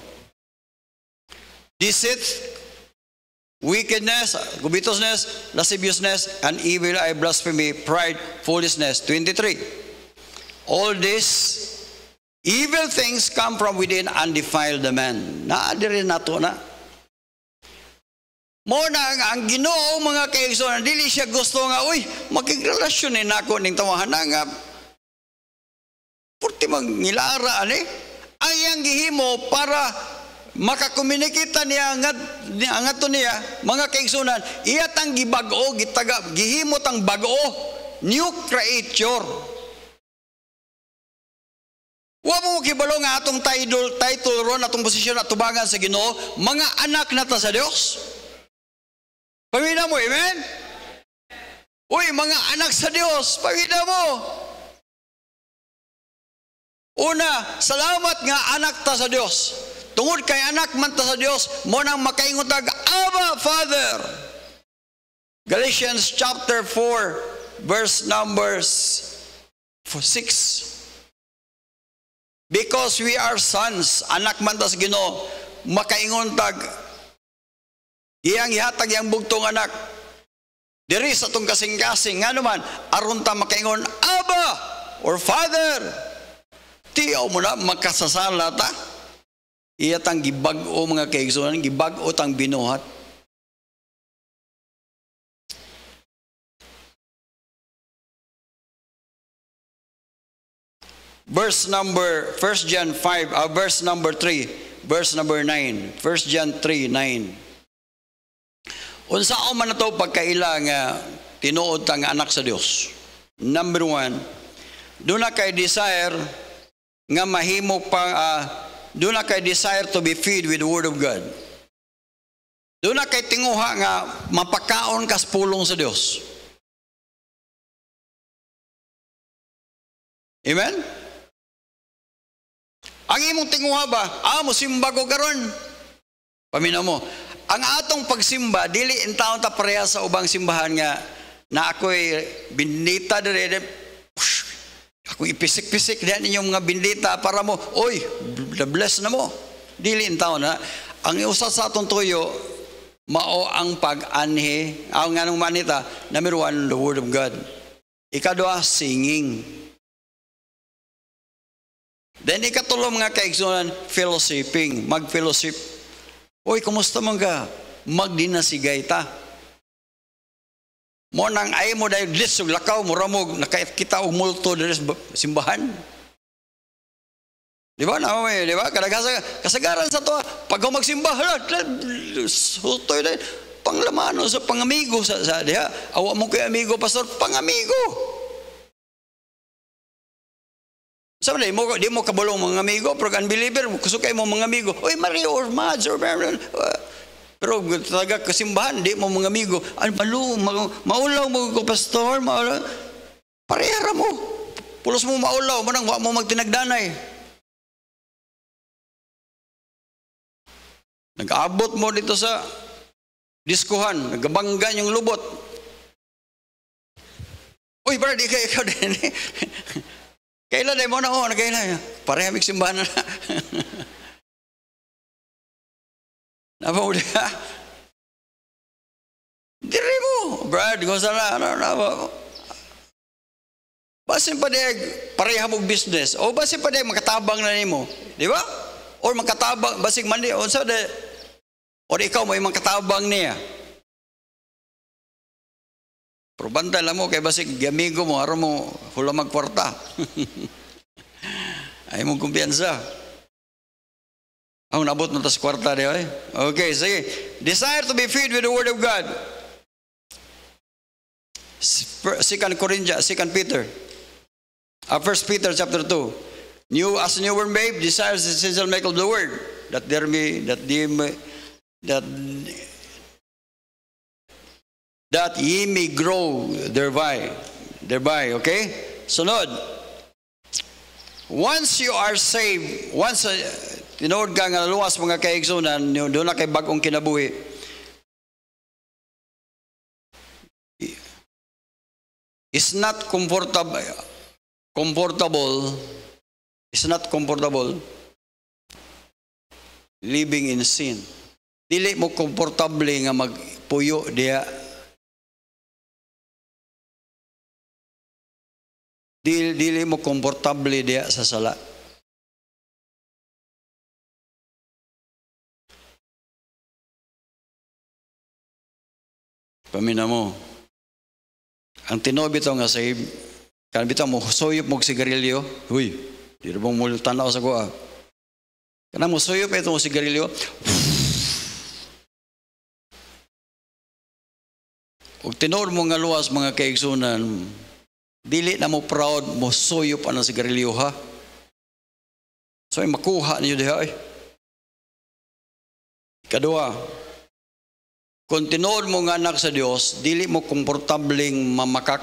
Deceit, wickedness, covetousness, lasciviousness, and evil eye, blasphemy, pride, foolishness. 23. All these evil things come from within and defile the man. Naadirin na to na. Muna ang Ginoo mga kaigsunan, dili siya gusto nga, uy, makigrelasyonin ako ning tawahan na nga. Purti mangilara, ang iyang gihimo para makakomunikita niya nga to niya, mga kaigsunan, iyatang gibag-o, gihimo tang bag-o, new creature. Wa mo kibalo nga atong title ron, atong posisyon at tubangan sa Ginoo, mga anak na ta sa Dios. Pamina mo, amen? Uy, mga anak sa Dios, pamina mo. Una, salamat nga anak ta sa Dios. Tungod kay anak man ta sa Dios, mo nang makaingon tag Abba Father. Galatians chapter 4 verse number 6. Because we are sons, anak man ta sa Ginoo, makaingon tag iyang ihatag yang bugtong anak. Diri sa tong kasing-kasing nga naman aron ta makaingon Abba or Father. Tiyaw mo na makasasala ta. Iya tang gibag-o mga kaigsunan, gibag-o tang binuhat. verse number 1 John 5, verse number 3, verse number 9. 1 John 3:9. Unsa man nato pagkaila nga tinuod ta nga anak sa Dios. Number 1, do na kay desire nga mahimo pa do na kay desire to be fed with the word of God. Do na kay tinguha nga mapakaon kas pulong sa Dios. Amen? Ang imong tinguha ba? Musimba ko karon. Paminaw mo. Ang atong pagsimba, dili in taon ta pareha sa ubang simbahan nga na ako'y bindita dire. Ako ipisik-pisik diyan inyong mga bindita para mo, oy, bless na mo. Dili in taon ha. Ang usa sa atong tuyo, mao ang pag-anhi. Ang nganong manita, number 1, the word of God. Ikadua, singing. Then ikatulo mga kaigsunan, fellowshipping, mag-fellowship. Oy, kumusta man ka? Magdinasigay ta. Mo nang ay mo dahil lisog lakaw, muramog, nakita og multo diri sa simbahan. Di ba? Di ba? Kasagaran sa to, pag magsimba, sutoy dahil, panglamano sa pangamigo sa diha. Awa mo kay amigo, pastor, pangamigo. Sabi na, di mo kabulong mga amigo, pero unbeliever, kusukay mo mga amigo, oy, Mario, or Mads, or pero talaga kasimbahan, di mo mga amigo, maulaw mo ko, pastor, maulaw, parehara mo, pulos mo maulaw, manang wa mo magtinagdanay. Nag-abot mo dito sa diskuhan, nagabanggan yung lubot. Uy, para di ka ikaw din. Kailan ay mo na ako, kailan. Parehas simbahan na. Napauli ka? Diri mo, Brad, kung saan na. Basin pa diyag pareha mong business. O basin pa diyag makatabang na nimo. Di ba? O makatabang, basig mandi. O ikaw may makatabang niya. Pero bantay lang mo, kay basig gamigo mo, araw mo, hula magkwarta. Ay mong kumpiyansa. Ang nabot mo tas kwarta diyo eh. Okay, sige. Desire to be fed with the word of God. 2 Peter. 1 Peter chapter 2. As a newborn babe, desires the essential milk of the word, that ye may grow thereby. Okay? Sunod. Once you are saved, once tinuod ka nga luwas mga kaigsunan, doon na kay bagong kinabuhi. It's not comfortable. It's not comfortable living in sin. Dili mo komportable nga magpuyo diya. Dili mo komportable diya sa sala. Pamina mo. Ang tinuod bitaw nga save, kan bitaw mo suyop mo sigarilyo. Huy, di ra mo tanaw sa kuha. Kana mo suyop itong sigarilyo. Ug tinuod mo nga luwas mga kaigsunan, dili na mo proud mo suyop ang sigarilyo ha. So ay makuha niyo diha ay. Kadua, kung tinuod mo nga anak sa Dios, dili mo komportabling mamakak.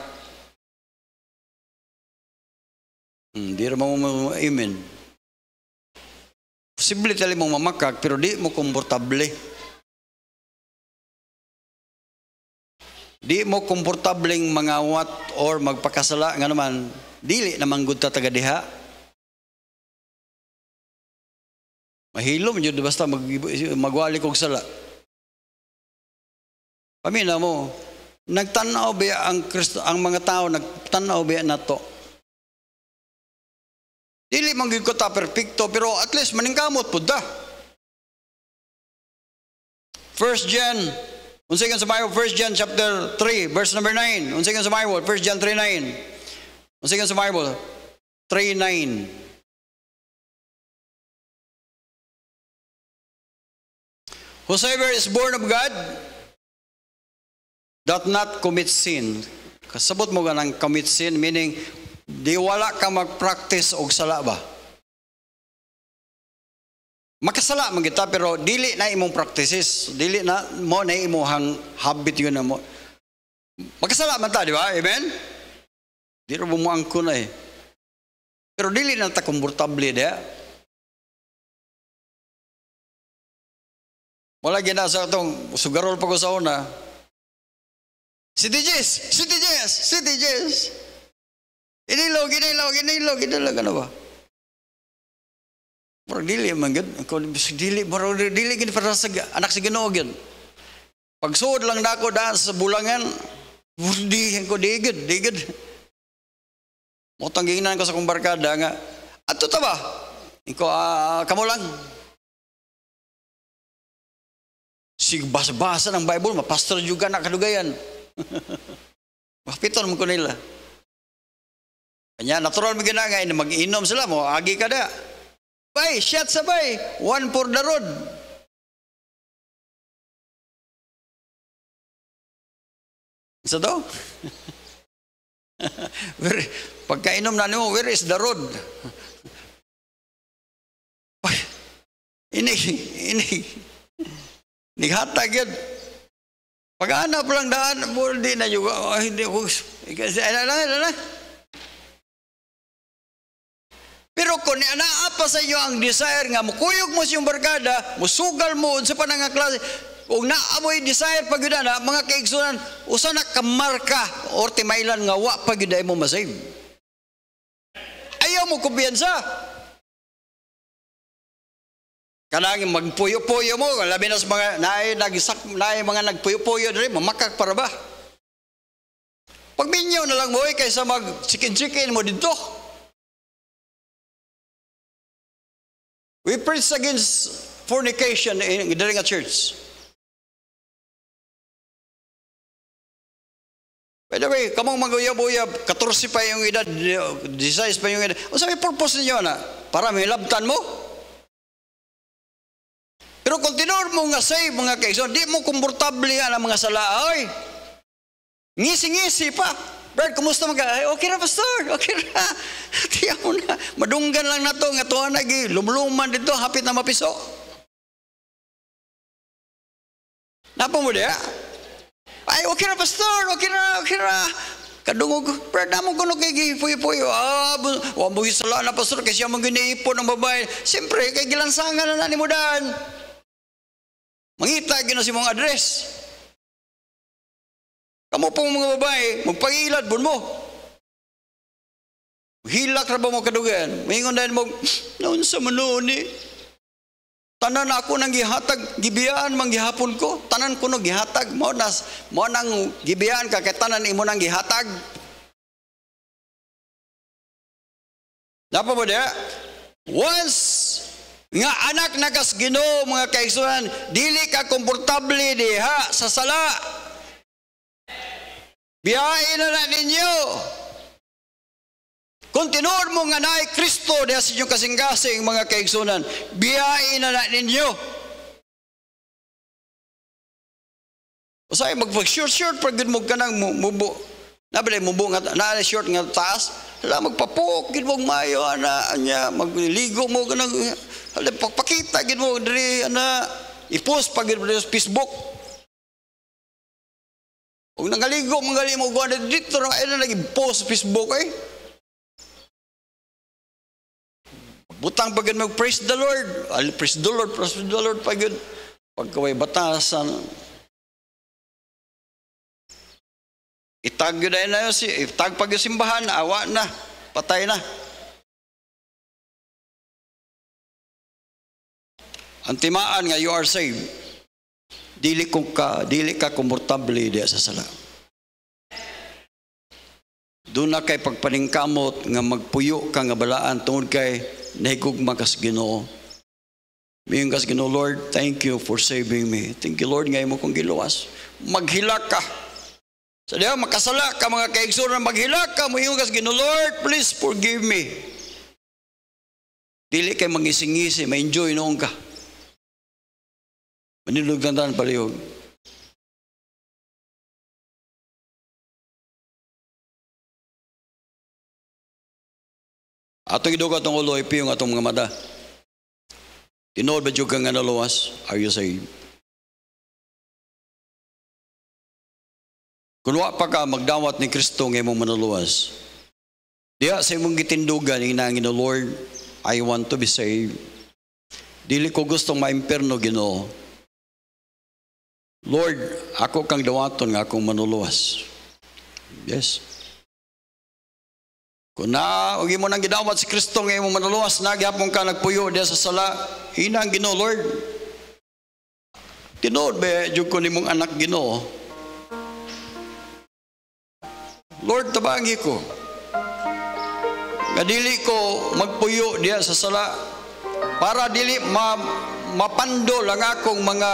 Di ra mo amen. Posible tali mong mamakak pero di mo komportable. Di mo komportabling mangawat or magpakasala nga naman, dili naman gud ta taga diha. Mahilom jud basta magwali kog sala. Pamina mo, nagtanaw ba ang mga tao nagtanaw ba nato? Dili man gyud ko ta perpekto pero at least maningkamot pud ta. 1 John, unsay sa Bible, 1 John chapter 3 verse number 9. Unsay sa Bible, 1 John 3:9. Unsay sa Bible, 3:9. Whosoever is born of God doth not commit sin. Kasabot mo ka ng commit sin, meaning di wala ka mag-practice og sala ba? Makasala man kita pero dili na imong practices, dili na mo na imong habit yun na mo. Makasala man ta, di ba? Amen? Di ro mo angko na eh. Pero dili na ta komportable dia. Wala gina sa itong sugarol pa ko sa una. City Jess. Inilog, ano ba? Parang dili man gud. Dili gid para sa anak sa Ginoo gid. Pagsuod lang nako daan sa bulangan, dihin ko digid. Motang gingan ko sa kong barkada nga, ato ta ba? Iko kamo lang. Sig basa-basa ng Bible, mapastor juga na kadugayan. Mapiton mo ko nila. Kanya natural mo ginangay na mag-inom sila mo, agi ka da. Bay, shot sabay, one for the road. Isa daw? Pagkainom na mo, where is the road? Ini. Nighatag yun. Pag-hanap lang daan, di na yung, hindi ko, Pero kung naapa sa iyo ang desire nga, mukuyog mo siyang barkada, musugal mo sa panang klase, kung naamoy desire pag yun na, mga kaigsunan, usa na kamarka or timailan nga, wa pag yun mo masave. Ayaw mo kumpiyansa. Kanangin magpuyo-puyo mo, labi na sa mga, naay mga nagpuyo-puyo rin, mamakak para ba? Pagminyaw na lang mo, kaysa mag-chicken-chicken mo dito. We preach against fornication during a church. By the way, kamong mag-uyab-uyab, 14 pa yung edad, 16 pa yung edad. O sabi, purpose ninyo na, para may labtan mo. Pero kung tinur mo nga save mga kaiso, di mo komportable nga ng mga salaoy. Ngisi-ngisi pa. Brad, kumusta mga? Okay na, pastor. Okay na. Tiyan mo na. Madunggan lang na to. Nga to nagi. Lumluman dito. Hapit na mapiso. Napa mo dia? Ay, okay na, pastor. Okay na. Kadungog. Brad, namang kuno kay gipuyo-puyo. Wabuhi sala na, pastor. Kasi siya mong giniipon ng babae. Siyempre, kay gilansangan na nani mo daan. Mangita, gina si mong address. Kamu pong mga babae, magpag-ilad bun mo. Hilak na ba mo kadugan? Mayingon dahil mo, noon sa manoon eh. Tanan ako nang gihatag, gibiyaan mang gihapon ko. Tanan ko no gihatag. Mo nang gibiyaan ka, kaya tanan imo nang gihatag. Napa mo dia? Once nga anak nakas Ginoo mga kaigsunan, dili ka komportable diha sa sala. Biyahin na ninyo. Kung tinur mo nga naay Kristo diha sa inyong kasing-kasing mga kaigsunan, biyahin na ninyo. O sa'yo, mag-short pag mo ka ng mubo. Nabalay, mubo nga, naalay short nga taas, hala, magpapok, ginmong mayo, anya, magligo mo ka ng, hala, pagpakita, ginmong, diri, i-post pag ginmong sa Facebook. Kung nangaligo, mangali mo gawin dito, ay na nag-post sa Facebook eh. Butang pag mag praise the Lord. Praise the Lord pag yun. Pagkaway batasan. Itag yun na yun, itag pag yung simbahan, awa na, patay na. Ang timaan nga, you are saved. Dili ka komportable diya sa sala. Doon na kay pagpaningkamot nga magpuyo ka nga balaan tungod kay nahigugma kas Ginoo. Mayon kas Ginoo, Lord, thank you for saving me. Thank you, Lord, nga imo kong giluwas. Maghilak ka. Sa diya makasala ka mga kaigsunan, maghilak ka, mayon kas Ginoo, Lord, please forgive me. Dili kay mangising-ngisi, ma-enjoy noon ka. Manilugdandan palihog. Atong idugat ng ulo, ipiyong atong mga mata. Tinood ba dyan ka nga naluwas? Are you saved? Kung wa pa ka magdawat ni Kristo ng imong manuluwas, diya sa imong gitindugan, inangin o Lord, I want to be saved. Dili ko gustong maimperno, Ginoo. Lord, ako kang dawaton nga akong manuluwas. Yes. Kung ugi mo nang gidawat si Kristo ng imong manuluwas, nagyapon ka nagpuyo diya sa sala, inang Ginoo, Lord. Tinood ba, dyan ko ni mong anak, Ginoo. Lord, tabangi ko. Nga dili ko magpuyo diya sa sala para dili mapandol ang akong mga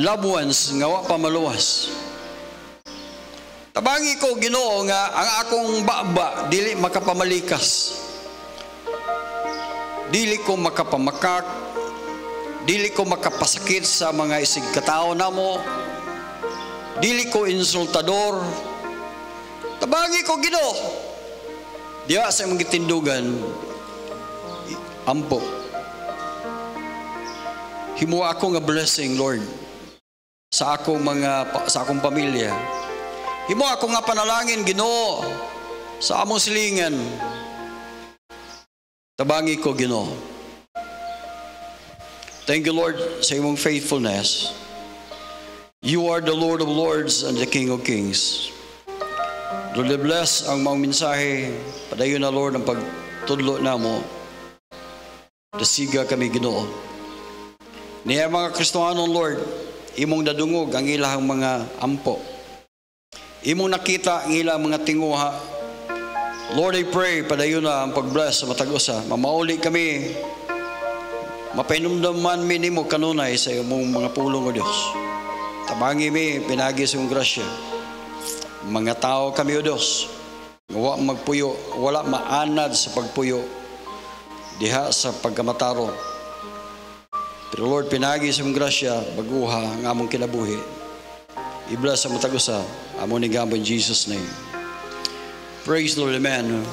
loved ones nga wa pa maluwas. Tabangi ko, Ginoo, nga ang akong baba dili makapamalikas. Dili ko makapamakak. Dili ko makapasakit sa mga isig katao namo. Dili ko insultador. Tabangi ko, Ginoo. Diya sa mga tindugan, ampo. Himo ako nga blessing, Lord, sa akong pamilya. Himo ako nga panalangin, Ginoo, sa among silingan. Tabangi ko, Ginoo. Thank you, Lord, sa imong faithfulness. You are the Lord of Lords and the King of Kings. Lord, bless ang mga mensahe. Padayon na, Lord, ang pagtudlo na mo. Dasiga kami, Ginoo. Niya mga Kristohanon, Lord, imong dadungog ang ilang mga ampo. Imong nakita ang ilang mga tinguha. Lord, I pray, padayon na ang pag-bless sa matag-usa. Mamauli kami. Mapainumdaman mi nimo kanunay sa imong mga pulong, O Diyos. Tabangi mi, pinagi sa imong grasya. Mga tao kami, O Diyos, wala magpuyo, wala maanad sa pagpuyo, diha sa pagkamataro. Pero Lord, pinagi sa mong grasya, baguha ang among kinabuhi. I-bless sa matagusa, among nigamo in Jesus' name. Praise Lord, amen.